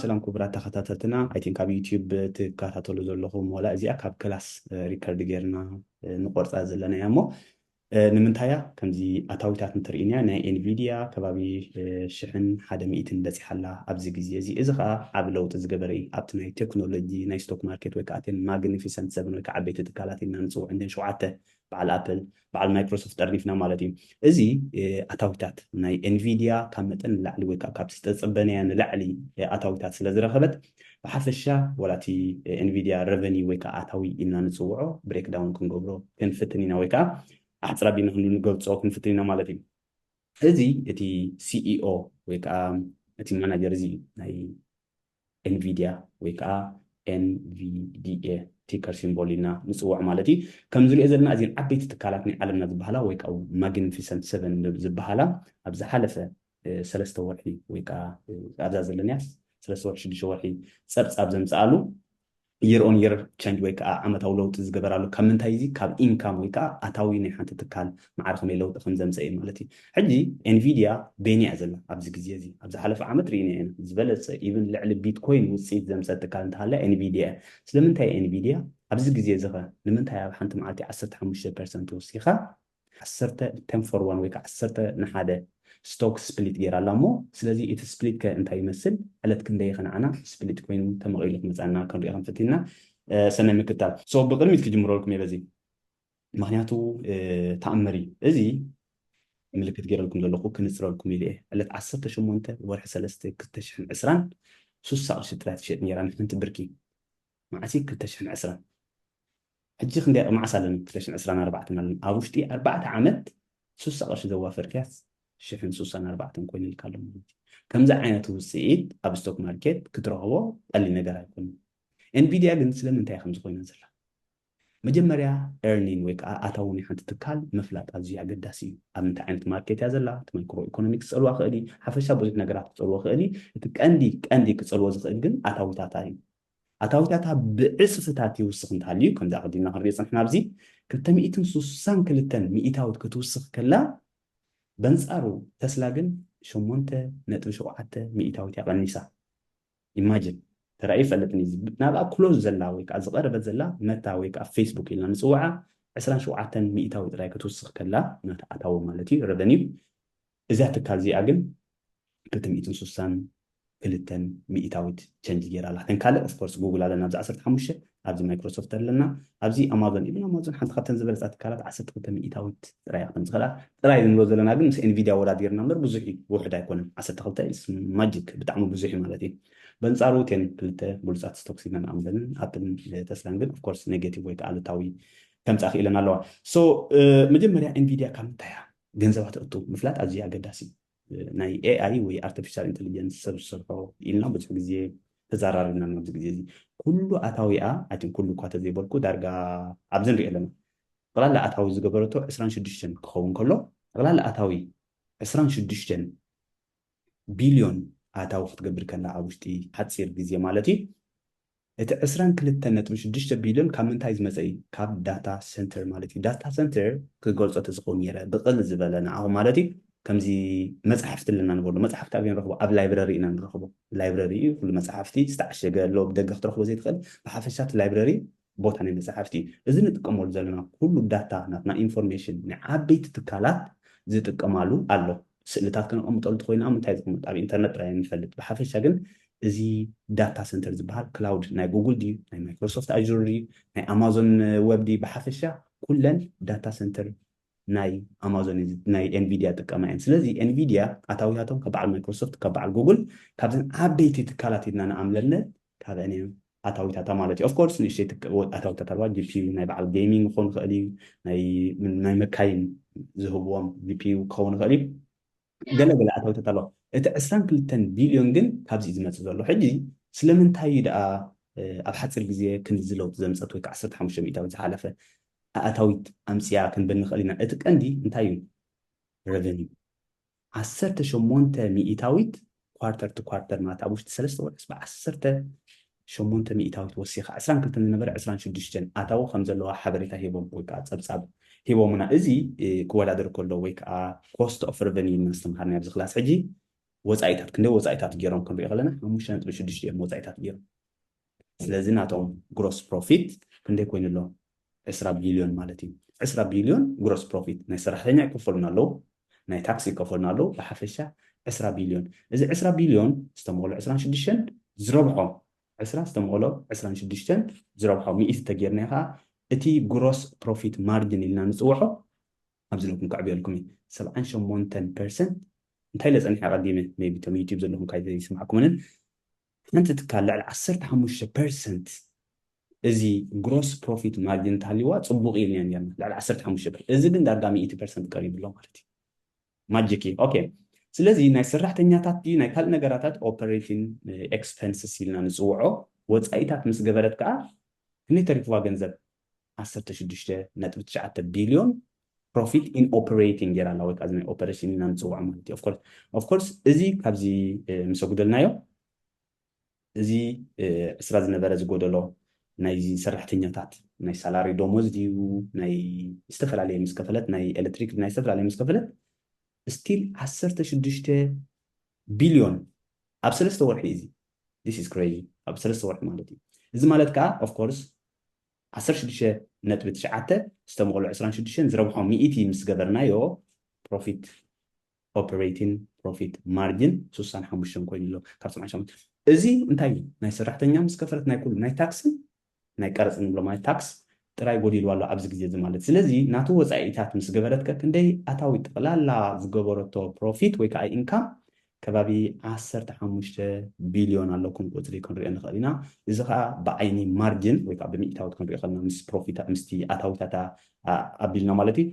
ሰላም ክቡራት ተኸታተልትና ኣይ ቲንክ ኣብ ዩቲዩብ ትከታተሉ ዘለኹም ወላ እዚኣ ካብ ክላስ ሪከርድ ጌርና ንቆርፃ ዘለና እያ እሞ ንምንታይ እያ ከምዚ ኣታዊታት እንትርኢና ናይ ኤንቪድያ ከባቢ 1,100 በፂሓላ ኣብዚ ግዜ እዚ እዚ ከዓ ዓብ ለውጢ ዝገበረ እዩ ኣብቲ ናይ ቴክኖሎጂ ናይ ስቶክ ማርኬት ወይ ከዓ እተን ማግኒፊሰንት ሰብን ወይ ከዓ ዓበይቲ ትካላት ኢልና ንፅውዕ እንደን 7 በዓል ኣፕል በዓል ማይክሮሶፍት ጠርኒፍና ማለት እዩ እዚ ኣታዊታት ናይ ኤንቪድያ ካብ መጠን ንላዕሊ ወይ ከዓ ካብ ዝተፅበነያ ንላዕሊ ኣታዊታት ስለ ዝረኸበት ብሓፈሻ ወላቲ ኤንቪድያ ረቨኒ ወይ ከዓ ኣታዊ ኢልና ንፅውዖ ብሬክዳውን ክንገብሮ ክንፍትን ኢና ወይ ከዓ ኣሕፅራቢና ክንገልፆ ክንፍትን ኢና ማለት እዩ እዚ እቲ ሲኢኦ ወይ ከዓ እቲ ማናጀር እዚ ናይ ኤንቪድያ ወይ ከዓ ኤንቪዲኤ ቲከር ሲምቦል ኢልና ንፅውዖ ማለት እዩ ከም ዝሪኦ ዘለና እዚን ዓበይቲ ትካላት ናይ ዓለምና ዝበሃላ ወይ ከዓ ማግኒፊሰንት ሰቨን ዝበሃላ ኣብ ዝሓለፈ 3 ወርሒ ወይ ከዓ ኣብዛ ዘለና 3 ወርሒ 6 ወርሒ ፀብፃብ ዘምፅኣሉ year on year change ወይ ከዓ ዓመታዊ ለውጢ ዝገበራሉ ካብ ምንታይ እዚ ካብ ኢንካም ወይ ከዓ ኣታዊ ናይ ሓንቲ ትካል ማዕረ ከመይ ለውጢ ከም ዘምፅአ እዩ ማለት እዩ ሕጂ ኤንቪድያ ቤንያ ዘላ ኣብዚ ግዜ እዚ ኣብ ዝሓለፈ ዓመት ርኢና ኢና ዝበለፀ ኢቭን ልዕሊ ቢትኮይን ውፅኢት ዘምፀት ትካል እንተሃለያ ኤንቪድያ ስለምንታይ ኤንቪድያ ኣብዚ ግዜ እዚ ኸ ንምንታይ ኣብ ሓንቲ መዓልቲ 15% ወሲኻ 10 for 1 ወይ ከዓ 10 ንሓደ ستوك سبليت غير علامو سلازي إت سبليت كأنت يمثل على تكندي خنعنا سبليت كوين تمغيلك مثلا كان ريحان فتينا سنة مكتاب سو بقدر ميت كجمرو لكم يبزي معناته تأمري إزي ملكت غير لكم للخو كنسرا لكم يليه على 10 شو مونته ورح سلسته كتشحن عسران شو الساعة شو 3 شيء نيران انت بركي مع عسيك كتشحن عسران حجي خندي مع سالن كتشحن عسران 4 مليون أوشتي 4 عامات شو الساعة شو دوافر كاس شحن سوسان 4 كوين الكلام كم زي عينة وسعيد أب ستوك ماركت كترهوا قال لي نجار يكون انفيديا جنس سلم انتهي 5 كوين نزل مجمريا ايرنين ويك اتاوني حنت تكال مفلات ازي قداسي ام انت عينة ماركت يا زلا مايكرو ايكونومكس صلوا خالي حفشا بوزيت نجارات صلوا خالي تكاندي كصلوا زخل جن اتاوتاتاي اتاوتاتا بعصفتاتي وسخ انتاليو كم ذا قدينا خريص احنا بزي كتميتن سوسان كلتن ميتاوت كتوسخ كلا بنصارو تسلا جن شمونته نتو شوعته مئتاوت يقنيسا imagine ترى اي فلتني نابا كلوز زلا ويك از قربت زلا متا ويك على فيسبوك إلا نسوعه 20 شوعته مئتاوت راي كتوسخ كلا نتا اتاو مالتي ربني اذا تكالزي اجن كتميتن سوسان كلتن مئتاوت تشنج جيرا لحتن كاله اوف كورس جوجل على نبز 15 ابزي مايكروسوفت لنا ابزي امازون ابن امازون حنت خاطن زبلت كالات 10 مئتاوت راي خمس خلا راي نلو زلنا ግን ምስ انفيديا ولا ديرنا نمبر بزح وحده يكون 10 اسم ماجيك بتعمل بزح مالتي بنصارو تن كلته بولصات ستوكس لنا عملن ابل تسلا ግን اوف كورس نيجاتيف ወይ አሉታዊ ከምጻኺ ኢለና ኣለዋ ሶ መጀመርያ انفيديا ከም ታያ ገንዘባት እቱ ምፍላጥ ኣዝያ ኣገዳሲ ናይ ኤአይ ወይ አርቲፊሻል ኢንተለጀንስ ሰብስርሖ ኢልና ብዙሕ ግዜ ተዛራርብና ነው ብዙ ግዜ ኩሉ ኣታዊኣ ኣትን ኩሉ ኳተ ዘይበልኩ ዳርጋ ኣብዘን ሪኦ ኣለና ጠቅላላ ኣታዊ ዝገበረቶ 26 ክኸውን ከሎ ጠቅላላ ኣታዊ 26 ቢልዮን ኣታዊ ክትገብር ከላ ኣብ ውሽጢ ሓፂር ግዜ ማለት እዩ እቲ 22.6 ቢልዮን ካብ ምንታይ ዝመፀ እዩ ካብ ዳታ ሴንተር ማለት እዩ ዳታ ሴንተር ክገልፆ ተዝኸውን ነይረ ብቕል ዝበለና ኣሁ ማለት እዩ ከምዚ መጽሐፍቲ ለና ንብሎ መጽሐፍቲ ኣብን ረኽቦ ኣብ ላይብረሪ ኢና ንረኽቦ ላይብረሪ ኩሉ መጽሐፍቲ ዝተዓሸገ ሎ ብደገ ክትረኽቦ ዘይትኽእል ብሓፈሻት ላይብረሪ ቦታ ናይ መጽሐፍቲ እዚ ንጥቀመሉ ዘለና ኩሉ ዳታ ናትና ኢንፎርሜሽን ንዓበይቲ ትካላት ዝጥቀማሉ ኣሎ ስእልታት ክንቐምጠሉ ትኮይና ምንታይ ዝቕመጥ ኣብ ኢንተርኔት ጥራይ ንፈልጥ ብሓፈሻ ግን እዚ ዳታ ሴንተር ዝበሃል ክላውድ ናይ ጉግል ድዩ ናይ ማይክሮሶፍት ኣዙር ድዩ ናይ ኣማዞን ዌብ ድዩ ብሓፈሻ ኩለን ዳታ ሴንተር ናይ ኣማዞን ናይ ኤንቪዲያ ጥቀማ እየን ስለዚ ኤንቪዲያ ኣታዊታቶም ካብ በዓል ማይክሮሶፍት ካብ በዓል ጉግል ካብዘን ዓበይቲ ትካላት ኢልና ንኣምለነ ካብአን እዮም ኣታዊታታ ማለት እዩ ኦፍኮርስ ንእሽተይ ኣታዊታት ኣልዋ ጂፒዩ ናይ በዓል ጌሚንግ ክኸውን ይኽእል እዩ ናይ መካይን ዝህብዎም ጂፒዩ ክኸውን ይኽእል እዩ ገለገለ ኣታዊታት ኣለዋ እቲ 22 ቢልዮን ግን ካብዚ ዝመፅእ ዘሎ ሕጂ ስለምንታይ ደኣ ኣብ ሓፂር ግዜ ክንዚ ለውጢ ዘምፀት ወይ ከዓ 15 ሚእታዊት ዝሓለፈ ኣታዊት ኣምፅያ ክንብል ንኽእል ኢና እቲ ቀንዲ እንታይ እዩ ረቨኒው 18 ሚእታዊት ኳርተር ቱ ኳርተር ማለት ኣብ ውሽጢ 3 ወርሒ ብ18 ሚእታዊት ወሲኻ 22 ዝነበረ 26 ኣታዊ ከም ዘለዋ ሓበሬታ ሂቦም ወይ ከዓ ፀብፃብ ሂቦምና እዚ ክወዳደር ከሎ ወይ ከዓ ኮስት ኦፍ ረቨኒው እናስተምሃርና ኣብዚ ክላስ ሕጂ ወፃኢታት ክንደይ ወፃኢታት ገይሮም ክንሪኦ ከለና 5.6 እዮም ወፃኢታት ገይሮም ስለዚ ናቶም ግሮስ ፕሮፊት ክንደይ ኮይኑ ኣሎ 20 ቢልዮን ማለት እዩ 20 ቢልዮን ግሮስ ፕሮፊት ናይ ሰራሕተኛ ይከፈሉና ኣለዉ ናይ ታክሲ ይከፈሉና ኣለዉ ብሓፈሻ 20 ቢልዮን እዚ 20 ቢልዮን ዝተመቕሎ 26 ዝረብሖ 20 ዝተመቕሎ 26 ዝረብሖ 100 ተጌርና ከዓ እቲ ግሮስ ፕሮፊት ማርጅን ኢልና ንፅውዖ ኣብዚ ለኩም ክዕብየልኩም እዩ 78% እንታይ ለፀኒሐ ቀዲመ ሜቢ ቶም ዩቲብ ዘለኹም ካይ ይስማዕኩምንን ሓንቲ ትካል ልዕሊ 15% እዚ ግሮስ ፕሮፊት ማርጅን እንተሃልይዋ ፅቡቅ ኢልና ነርና ልዕሊ 15% እዚ ግን ዳርጋ 100% ቀሪቡ ኣሎ ማለት እዩ ማጂክ ኦኬ ስለዚ ናይ ሰራሕተኛታት ናይ ካልእ ነገራታት ኦፐሬቲንግ ኤክስፐንስስ ኢልና ንፅውዖ ወፃኢታት ምስ ገበረት ከዓ ክንደይ ተሪክዋ ገንዘብ 16.9 ቢልዮን ፕሮፊት ኢን ኦፐሬቲንግ ጌራ ኣላ ወይ ከዓ ናይ ኦፐሬሽን ኢልና ንፅውዖ ማለት እዩ ኦፍኮርስ እዚ ካብዚ ምስ ጉደልናዮ እዚ 20 ዝነበረ ዝጎደሎ ናይ ሰራሕተኛታት ናይ ሳላሪ ደሞዝ ድዩ ናይ ዝተፈላለየ ምስ ከፈለት ናይ ኤሌክትሪክ ናይ ዝተፈላለየ ምስ ከፈለት ስቲል 16 ቢልዮን ኣብ 3 ወርሒ እዚ this is crazy ኣብ 3 ወርሒ ማለት እዩ እዚ ማለት ከዓ ኦፍኮርስ 16.9 ዝተመቕሎ 26 ዝረብሖ 100 ምስ ገበርናዮ ፕሮፊት ኦፐሬቲንግ ፕሮፊት ማርጅን 65 ኮይኑ ኣሎ ካብ 75 እዚ እንታይ እዩ ናይ ሰራሕተኛ ምስ ከፈረት ናይ ኩሉ ናይ ታክስን ናይ ቀረፅ ንብሎ ማለት ታክስ ጥራይ ጎዲልዋ ኣሎ ኣብዚ ግዜ እዚ ማለት ስለዚ ናቱ ወፃኢታት ምስ ገበረትከ ክንደይ ኣታዊ ጠቕላላ ዝገበረቶ ፕሮፊት ወይ ከዓ ኢንካም ከባቢ 15 ቢልዮን ኣለኩም ቁፅሪ ክንሪኦ ንኽእል ኢና እዚ ከዓ ብዓይኒ ማርጅን ወይ ከዓ ብምእታዊት ክንሪኦ ከለና ምስ ፕሮፊት ምስቲ ኣታዊታታ ኣቢልና ማለት እዩ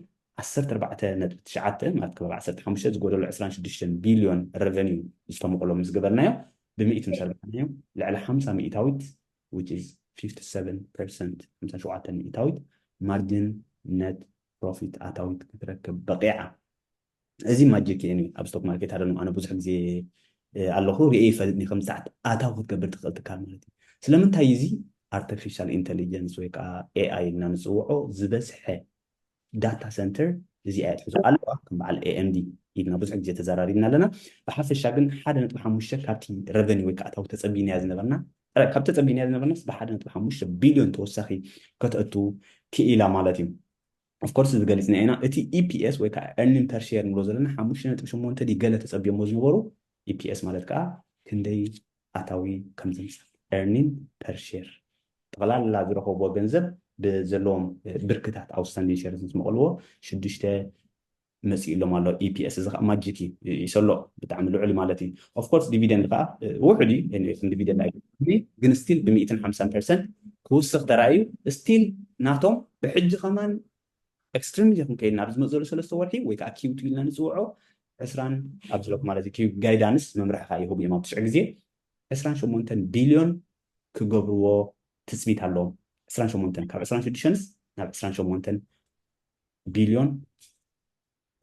14.9 ማለት ከባቢ 15 ዝጎደሎ 26 ቢልዮን ረቨኒው ዝተመቕሎ ምስ ገበርናዮ ብ100 ምስ ኣርባዕናዮ ልዕሊ 50 ሚእታዊት which is 57% 57 ሚእታዊት ማርጅን ነት ፕሮፊት ኣታዊት ክትረክብ በቂዓ እዚ ማጂክ እዩ ኣብ ስቶክ ማርኬት ኣደኑ ኣነ ብዙሕ ግዜ ኣለኹ ርኤ ይፈልጥኒ ከም ሰዓት ኣታዊ ክትገብር ትኽእል ትካል ማለት እዩ ስለምንታይ እዚ ኣርቲፊሻል ኢንተሊጀንስ ወይ ከዓ ኤኣይ ኢልና ንፅውዖ ዝበዝሐ ዳታ ሰንተር እዚኣ ትሕዞ ኣለዋ ከም በዓል ኤኤምዲ ኢልና ብዙሕ ግዜ ተዘራሪብና ኣለና ብሓፈሻ ግን 1.5 ካብቲ ረቨኒ ወይ ከዓ ኣታዊ ተፀቢንያ ዝነበርና ካብ ተፀቢንያ ዝነበርናስ ብ1.5 ቢልዮን ተወሳኺ ከተእቱ ክኢላ ማለት እዩ ኦፍኮርስ ዝገሊፅና ኢና እቲ ኢፒኤስ ወይ ከዓ ኤርኒንግ ፐር ሼር ንብሎ ዘለና 5.8 ዲ ገለ ተፀቢዮሞ ዝነበሩ ኢፒኤስ ማለት ከዓ ክንደይ ኣታዊ ከም ዘምፅእ ኤርኒንግ ፐር ሼር ጠቕላላ ዝረኸብዎ ገንዘብ ብዘለዎም ብርክታት ኣውትስታንዲንግ ሼርስ ዝመቐልዎ 6 መፅኡ ኢሎም ኣሎ ኢፒኤስ እዚ ከዓ ማጂክ ይሰሎ ብጣዕሚ ልዑል ማለት እዩ ኦፍኮርስ ዲቪደንድ ከዓ ውሕድ እዩ ዲቪደንድ ግን ስቲል ብ150% ክውስኽ ተራእዩ ስቲል ናቶም ብሕጂ ከማን ኤክስትሪም ጀኹም ከይድና ኣብ ዝመፅሉ 3 ወርሒ ወይ ከዓ ኪው ኢልና ንፅውዖ 20 ኣብ ዝለኩም ማለት እዩ ጋይዳንስ መምርሕካ ይህቡ እዮም ኣብ 9 ግዜ 28 ቢልዮን ክገብርዎ ትፅቢት ኣለዎም 28 ካብ 26 ናብ 28 ቢልዮን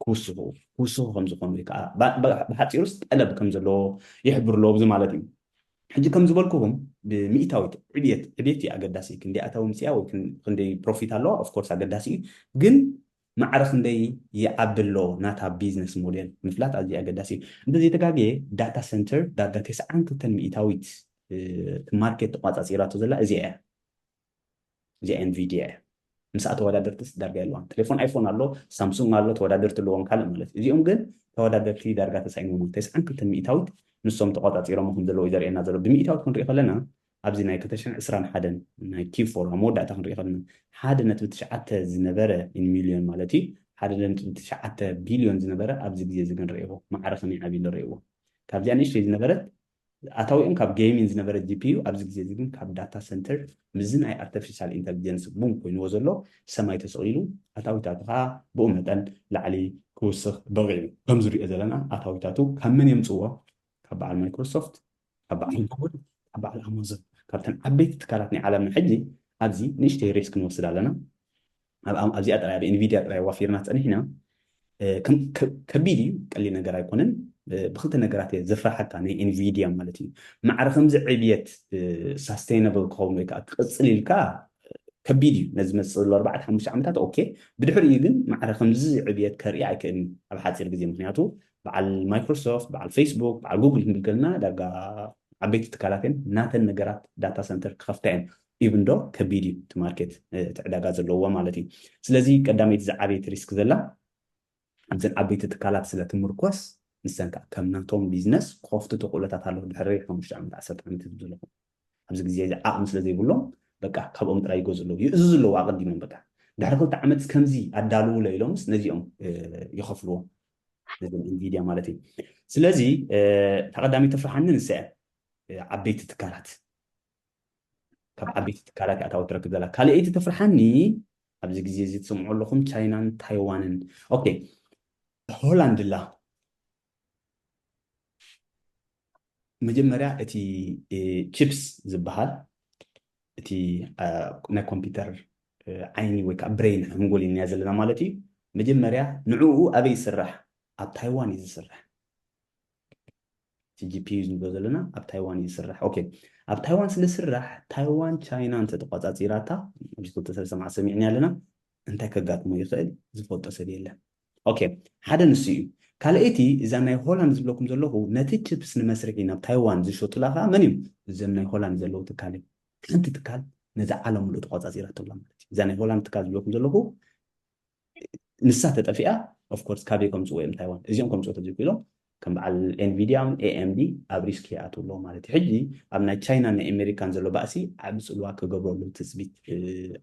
ክውስኹ ከም ዝኾኑ ወይ ከዓ ብሓፂሩስ ጠለብ ከም ዘለዎ ይሕብር ኣለዎ ብዚ ማለት እዩ ሕጂ ከም ዝበልኩኹም ብምእታዊት ዕብየት እዩ ኣገዳሲ ክንደይ ኣታዊ ምፅያ ወይ ክንደይ ፕሮፊት ኣለዋ ኦፍኮርስ ኣገዳሲ እዩ ግን ማዕረ ክንደይ ይዓብሎ ናታ ቢዝነስ ሞዴል ምፍላጥ ኣዝዩ ኣገዳሲ እዩ እንተዘይተጋግየ ዳታ ሰንተር ዳርጋ 92 ሚእታዊት ማርኬት ተቋፃፂራቶ ዘላ እዚኣ ኤንቪዲያ እያ ምስኣ ተወዳደርትስ ዳርጋ የለዋን ቴሌፎን ኣይፎን ኣሎ ሳምሱንግ ኣሎ ተወዳደርቲ ኣለዎም ካልእ ማለት እዩ እዚኦም ግን ተወዳደርቲ ዳርጋ ተሳኢኖም 92 ሚእታዊት ንሶም ተቆፃፂሮም ከም ዘለዎ ዘርእየና ዘሎ ብምእታዊት ክንሪኦ ከለና ኣብዚ ናይ 2021 ናይ ኪ4 መወዳእታ ክንሪኦ ከለና 1.9 ዝነበረ ሚልዮን ማለት እዩ 1.9 ቢልዮን ዝነበረ ኣብዚ ግዜ እዚ ግን ርኢዎ ማዕረ ከመይ ዓብዪ ንሪእዎ ካብዚኣ ንእሽተይ ዝነበረት ኣታዊኦም ካብ ጌሚንግ ዝነበረ ጂፒዩ ኣብዚ ግዜ እዚ ግን ካብ ዳታ ሰንተር ምዝ ናይ ኣርቲፊሻል ኢንተሊጀንስ ቡም ኮይንዎ ዘሎ ሰማይ ተሰቂሉ ኣታዊታቱ ከዓ ብኡ መጠን ላዕሊ ክውስኽ በቂዑ ከም ዝሪኦ ዘለና ኣታዊታቱ ካብ መን የምፅዎ ካብ በዓል ማይክሮሶፍት ካብ በዓል ጉግል ካብ በዓል ኣማዞን ካብተን ዓበይቲ ትካላት ናይ ዓለምና ሕጂ ኣብዚ ንእሽተይ ሪስክ ክንወስድ ኣለና ኣብዚኣ ጥራይ ኣብ ኢንቪድያ ጥራይ ዋፊርና ፀኒሕና ከቢድ እዩ ቀሊል ነገር ኣይኮነን ብክልተ ነገራት እየ ዘፍራሐካ ናይ ኢንቪድያ ማለት እዩ ማዕረ ከምዚ ዕብየት ሳስቴይነብል ክኸውን ወይ ከዓ ክቅፅል ኢልካ ከቢድ እዩ ነዚ መፅእ 4-5 ዓመታት ኦኬ ብድሕሪኡ ግን ማዕረ ከምዚ ዕብየት ከርኢ ኣይክእልን ኣብ ሓፂር ግዜ ምክንያቱ بعل مايكروسوفت بعل فيسبوك بعل جوجل نقلنا دقا عبيت تكالاتين ناتن نجارات داتا سنتر خفتين even though كبيدي تماركت تعداقا زلوه مالتي سلازي قدامي تزعبيت ريسك زلا أنزل عبيت تكالات سلا تمركوس نسانك كم ناتهم بيزنس خفتو تقولتات هالو بحرية خمشة عمد عسر عمد تبزلهم أبز جزيزي عقم سلازي يقولهم بقى كابهم ترى يقوزلو يقزلو عقد من بقى دحر كنت عمد كمزي عدالو ليلومس نزيهم يخفلوهم نزل انفيديا مالتي سلازي تقدامي تفرحان ننسى عبيت تكالات كاب عبيت تكالات أتاو تركب ذلك كالي إيتي تفرحاني أبز جزيزي تسمعوا لكم تشاينان تايوانن أوكي هولاند لا مجمرة اتي تشيبس زبهال اتي نا كمبيوتر عيني ويكا برين هنقول إني أزلنا مالتي مجمرة نعوه أبي يسرح أب تايوان يسرح تي جي بي نقول لنا أب تايوان يسرح أوكي أب تايوان سلسرح تايوان تشاينا أنت تقاط أزيراتا مش كنت تسلسل مع سمعني لنا أنت كقات مو يخيل زفوت أسري له أوكي هذا نسيو ካልአይቲ እዛ ናይ ሆላንድ ዝብለኩም ዘለኹ ነቲ ችፕስ ንመስርሒ ናብ ታይዋን ዝሸጡ ለኻ መን እዩ እዞም ናይ ሆላንድ ዘለዉ ትካል እዩ ሓንቲ ትካል ነዚ ዓለም ሙሉእ ተቆፃፂራተላ ማለት እዩ እዛ ናይ ሆላንድ ትካል ዝብለኩም ዘለኹ ንሳ ተጠፊኣ ኦፍኮርስ ካበይ ከምፅዎ እዮም ታይዋን እዚኦም ከምፅዎ ተዘይኩ ኢሎም ከም በዓል ኤንቪዲያ ኤኤምዲ ኣብ ሪስክ ይኣትው ኣለዎ ማለት እዩ ሕጂ ኣብ ናይ ቻይና ናይ ኣሜሪካን ዘሎ ባእሲ ዓብ ፅልዋ ክገብረሉ ትፅቢት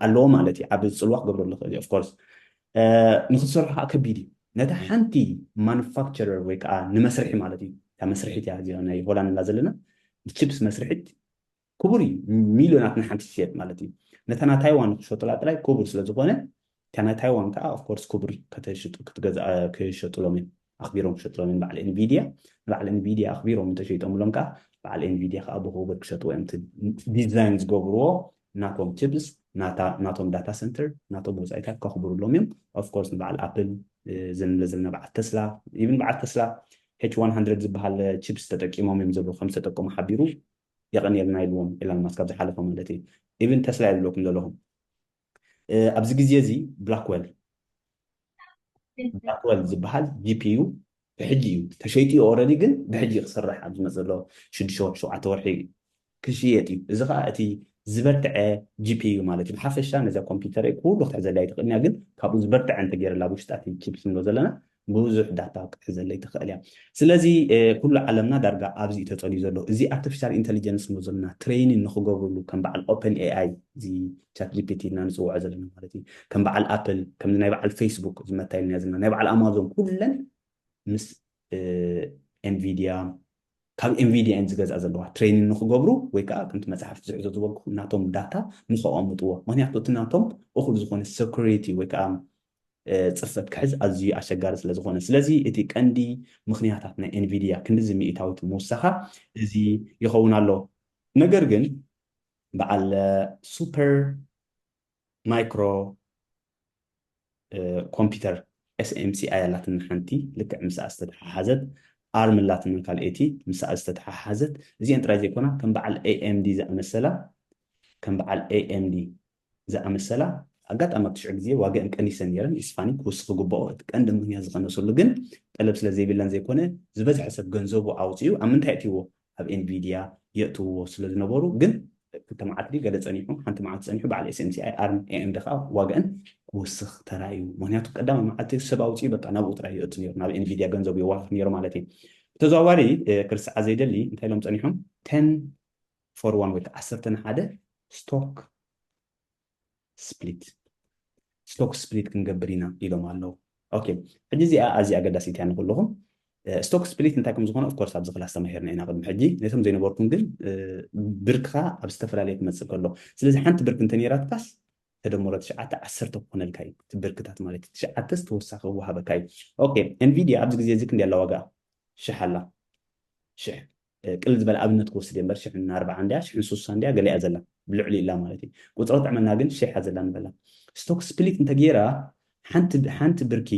ኣለዎ ማለት እዩ ዓብ ፅልዋ ክገብረሉ ክእል እዩ ኦፍኮርስ ንክትሰርሑ ከዓ ከቢድ እዩ ነታ ሓንቲ ማኑፋክቸረር ወይ ከዓ ንመስርሒ ማለት እዩ እታ መስርሒት እያ እዚኣ ናይ ሆላንድ ላ ዘለና ችፕስ መስርሒት ክቡር እዩ ሚልዮናት ንሓንቲ ትሸጥ ማለት እዩ ነታ ና ታይዋን ክሸጡላ ጥራይ ክቡር ስለ ዝኾነ እታ ናይ ታይዋን ከዓ ኦፍኮርስ ክቡር ክሸጡሎም እዮም ኣኽቢሮም ክሸጡሎም እዮም በዓል ኤንቪድያ በዓል ኤንቪድያ ኣኽቢሮም እንተሸይጦምሎም ከዓ በዓል ኤንቪድያ ከዓ ብክቡር ክሸጥዎ እዮም ዲዛይን ዝገብርዎ ናቶም ችፕስ ናቶም ዳታ ሰንተር ናቶም ወፃኢታት ከኽብሩሎም እዮም ኦፍኮርስ ንበዓል ኣፕል ዝንለዘልና በዓል ተስላ ኢቭን በዓል ተስላ H100 ዝበሃል ቺፕስ ተጠቂሞም እዮም ዘለዉ ከም ዝተጠቀሙ ሓቢሩ የቐኒልና ኢልዎም ኢላን ማስክ ኣብ ዝሓለፈ ማለት እዩ ኢቭን ተስላ ይብለኩም ዘለኹም ኣብዚ ግዜ እዚ ብላክዌል ዝበሃል ጂፒዩ ብሕጂ እዩ ተሸይጡ ኦልሬዲ ግን ብሕጂ ክስራሕ ኣብ ዝመፅእ ዘሎ 6-7 ወርሒ ክሽየጥ እዩ እዚ ከዓ እቲ ዝበርትዐ ጂፒዩ ማለት እዩ ብሓፈሻ ነዛ ኮምፒተር ኩሉ ክትሕዘለይ ትኽእል እያ ግን ካብኡ ዝበርትዐ እንተገይረላ ውሽጣት ቺፕስ ንብሎ ዘለና ብዙሕ ዳታ ክትሕዘለይ ትኽእል እያ ስለዚ ኩሉ ዓለምና ዳርጋ ኣብዚ እዩ ተፀልዩ ዘሎ እዚ ኣርቲፊሻል ኢንተሊጀንስ ንብሎ ዘለና ትሬኒን ንክገብርሉ ከም በዓል ኦፕን ኤኣይ እዚ ቻት ጂፒቲ ኢና ንፅውዖ ዘለና ማለት እዩ ከም በዓል ኣፕል ከም ናይ በዓል ፌስቡክ ዝመታይልና ዘለና ናይ በዓል ኣማዞን ኩለን ምስ ኤንቪድያ ካብ ኤንቪድያ እየን ዝገዝኣ ዘለዋ ትሬኒንግ ንክገብሩ ወይ ከዓ ከምቲ መፅሓፍቲ ዝሕዞ ዝበልኩ ናቶም ዳታ ንከቐምጥዎ ምክንያቱ እቲ ናቶም እኹል ዝኾነ ሴኩሪቲ ወይ ከዓ ፅፈት ክሕዝ ኣዝዩ ኣሸጋሪ ስለ ዝኾነ ስለዚ እቲ ቀንዲ ምክንያታት ናይ ኤንቪድያ ክንዲ ሚእታዊት ምውሳኻ እዚ ይኸውን ኣሎ ነገር ግን በዓል ሱፐር ማይክሮ ኮምፒተር SMCI ኣላትን ሓንቲ ልክዕ ምስኣ ዝተተሓሓዘት ኣርም ኣላትን ካልኦቲ ምስኣ ዝተተሓሓዘት እዚአን ጥራይ ዘይኮና ከም በዓል AMD ዝኣመሰላ ከም በዓል AMD ዝኣመሰላ ኣጋጣሚ ኣብ ትሽዑ ግዜ ዋግአን ቀኒሰን ነይረን ኢስፋኒ ክውስኽ ግብኦ እቲ ቀንዲ ምክንያት ዝቐነሰሉ ግን ጠለብ ስለ ዘይብለን ዘይኮነ ዝበዝሐ ሰብ ገንዘቡ ኣውፅኡ ኣብ ምንታይ እትይዎ ኣብ ኤንቪድያ የእትውዎ ስለ ዝነበሩ ግን ክልተ መዓልቲ ገለ ፀኒሑ ሓንቲ መዓልቲ ፀኒሑ በዓል SMCI ኣርም AMD ከዓ ዋግአን ክውስኽ ተራእዩ ምክንያቱ ቀዳማይ መዓልቲ ሰብ ኣውፅኡ በቃ ናብኡ ጥራይ የእቱ ነይሩ ናብ ኤንቪድያ ገንዘቡ የዋህፍ ነይሩ ማለት እዩ ተዘዋዋሪ ክርስዓ ዘይደሊ እንታይ ኢሎም ፀኒሖም 10-for-1 ወይ 11 ስቶክ ስፕሊት ክንገብር ኢና ኢሎም ኣለዉ ኦኬ ሕጂ እዚኣ ኣዝያ ኣገዳሲት እያ ንኩልኹም ስቶክ ስፕሊት እንታይ ከም ዝኾነ ኦፍኮርስ ኣብዚ ክላስ ተማሂርና ኢና ቅድሚ ሕጂ ነቶም ዘይነበርኩም ግን ብርክኻ ኣብ ዝተፈላለየ ክመፅእ ከሎ ስለዚ ሓንቲ ብርክ እንተነይራትካስ ተደምሮ 9-10 ክኾነልካ እዩ እቲ ብርክታት ማለት እዩ 9 ተወሳኺ ወሃበካ እዩ ኦኬ ኤንቪድያ ኣብዚ ግዜ እዚ ክንደይ ኣላ ዋግኣ 1000 ኣላ 1000 ቅልል ዝበለ ኣብነት ክወስድ እየ እምበር 1040 እንድያ 1060 እንድያ ገሊኣ ዘላ ብልዕሊ ኢላ ማለት እዩ ቁፅሪ ጥዕመና ግን 1000 ዘላ ንበላ ስቶክ ስፕሊት እንተገይራ ሓንቲ ብርኪ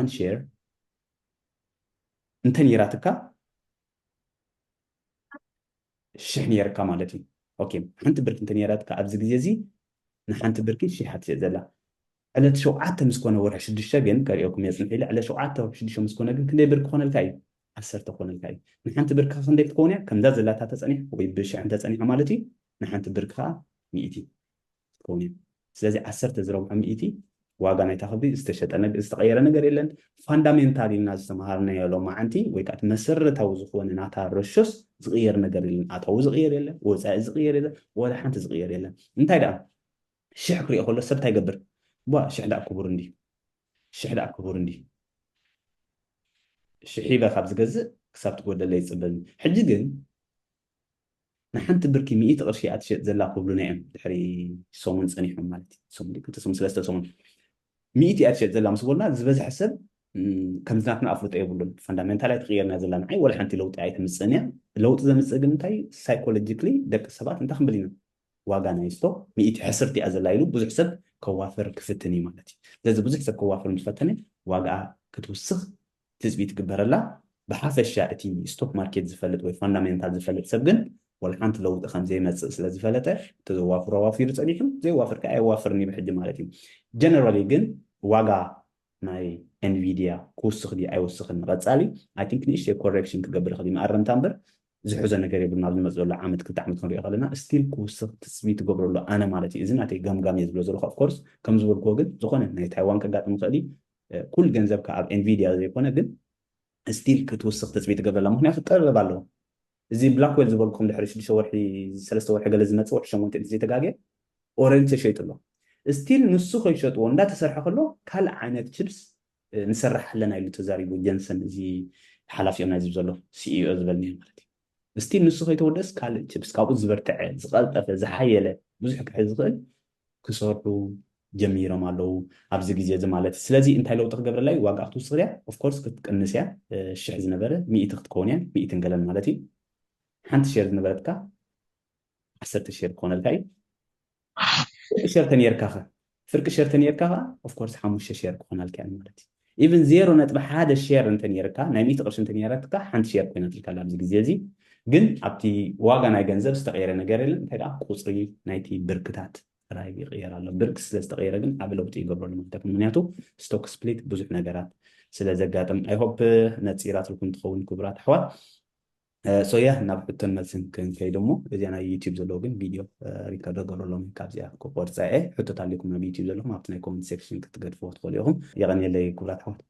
1 ሼር እንተ ነይራትካ 1000 ነይርካ ማለት እዩ ኦኬ ሓንቲ ብርኪ እንተ ነይራትካ ኣብዚ ግዜ እዚ ንሓንቲ ብርኪ 1000 ትሸጥ ዘላ على شوعات مسكونه ورح شدشة جن كريوكم يزن إلى على شوعات شدشة مسكونه جن كندي برك خون الكاي عسرت خون الكاي نحن تبرك خندك تكونيا كم ذا زلات تسأني ويبش عند تسأني عمالتي نحن تبركها مئتي تكونيا سلازي عسرت زرو عم مئتي واقع نتاخذي استشهد أنا استغير أنا قال لنا فاندامنتالي الناس سمهارنا يا لو ما عندي ويكات مسر توزخون ناتا رشوس صغير نقدر لنا أتو صغير يلا وزع صغير يلا ولا حنت صغير يلا انت هذا شحكري أقول له سبت يقبر بوا شحدا كبرندي شحدا كبرندي شحيبة خبز جزء كسبت قول اللي يصبن حججن نحنت بركي 100 قرشي أتشيء زلا قبل نعم دحري صومن صنيحهم مالتي صومن دي كنت صومن ثلاثة صومن 100 أتشيء زلا مسقولنا زبز حسب كم زناتنا أفرط يقولون فاندامنتال تغيرنا زلا معي ولا حنتي لو تعيت مصنع لو تزم مصنع تاي سايكولوجيكلي دك سبات انت خمبلينا واغانا يستو 100 حسرتي أزلايلو بزح سب كوافر كفتني مالتي لازم بزح سب كوافر مفتني واغا كتوسخ تثبيت قبرلا بحافش شاءتي ستوك ماركت زفلت وي فاندامنتال زفلت سبقن ولا حنت لو دخن زي ما سلازي فلته تزوافر وافير صديقهم زي وافر كاي وافرني بحج مالتي جنرالي جن واغا ماي انفيديا كوسخ دي اي وسخ نغصالي اي ثينك نيش كوركشن كغبر خدي ما ارم تامبر زحوزه ነገር ይብልና ዝመጽሉ ዓመት ክልተ ዓመት ክንሪኦ ከለና ስቲል ክውስኽ ትስቢት ትገብረሉ ኣነ ማለት እዩ እዚ ናተይ ገምጋም እየ ዝብሎ ዘለኹ ኦፍኮርስ ከም ዝበልክዎ ግን ዝኾነ ናይ ታይዋን ከጋጥም ክእል ኩል ገንዘብካ ኣብ ኤንቪድያ ዘይኮነ ግን ስቲል ክትውስኽ ትፅቢት ትገብረላ ምክንያቱ ጠበብ ኣለዎ እዚ ብላክዌል ዝበልኩም ድሕሪ 6 ወርሒ 3 ወርሒ ገለ ዝመፅእ ወርሒ 8 ዘይተጋግየ ኦረንጅ ተሸይጡ ኣሎ ስቲል ንሱ ከይሸጥዎ እንዳተሰርሐ ከሎ ካልእ ዓይነት ችፕስ ንሰርሕ ኣለና ኢሉ ተዛሪቡ ጀንሰን እዚ ሓላፊኦም ናይ ዝብ ዘሎ ሲኢኦ ዝበልኒ ማለት እዩ ስቲል ንሱ ከይተወደስ ካልእ ችፕስ ካብኡ ዝበርትዐ ዝቐልጠፈ ዝሓየለ ብዙሕ ክሕዝ ዝኽእል ክሰርሑ ጀሚሮም ኣለዉ ኣብዚ ግዜ እዚ ማለት ስለዚ እንታይ ለውጢ ክገብረላ እዩ ዋጋ ክትውስኽ እያ ኦፍኮርስ ክትቅንስ እያ 1000 ዝነበረ 100 ክትከውን እያ 100 ገለን ማለት እዩ ሓንቲ ሼር ዝነበረትካ 10 ሼር ክኾነልካ እዩ ሼር ተነርካ ፍርቂ ሼር ተነርካ ኦፍኮርስ 5 ሼር ክኾነልካ እያ ማለት እዩ ኢቭን 0.1 ሼር እንተነርካ ናይ 100 ቅርሺ እንተነርካ ሓንቲ ሼር ኮይናትልካ ኣብዚ ግዜ እዚ ግን ኣብቲ ዋጋ ናይ ገንዘብ ዝተቀየረ ነገር የለን እንታይ ደኣ ቁፅሪ ናይቲ ብርክታት ራይብ ይቅየር ኣሎ ብርክ ስለ ዝተቀየረ ግን ዓብ ለውጢ ይገብረሉ ማለት ምክንያቱ ስቶክ ስፕሊት ብዙሕ ነገራት ስለ ዘጋጥም ኣይ ሆፕ ነፂራትልኩም ትኸውን ክቡራት ኣሕዋት ሶያ ናብ ሕቶን መልስን ክንከይድ እሞ እዚኣ ናይ ዩቲብ ዘለዎ ግን ቪድዮ ሪከርድ ገበረሎም ካብዚኣ ክቆርፀ እየ ሕቶት ኣለኩም ናብ ዩቲብ ዘለኹም ኣብቲ ናይ ኮመንት ሴክሽን ክትገድፍዎ ትኽእሉ ኢኹም የቐኒየለይ ክቡራት ኣሕዋት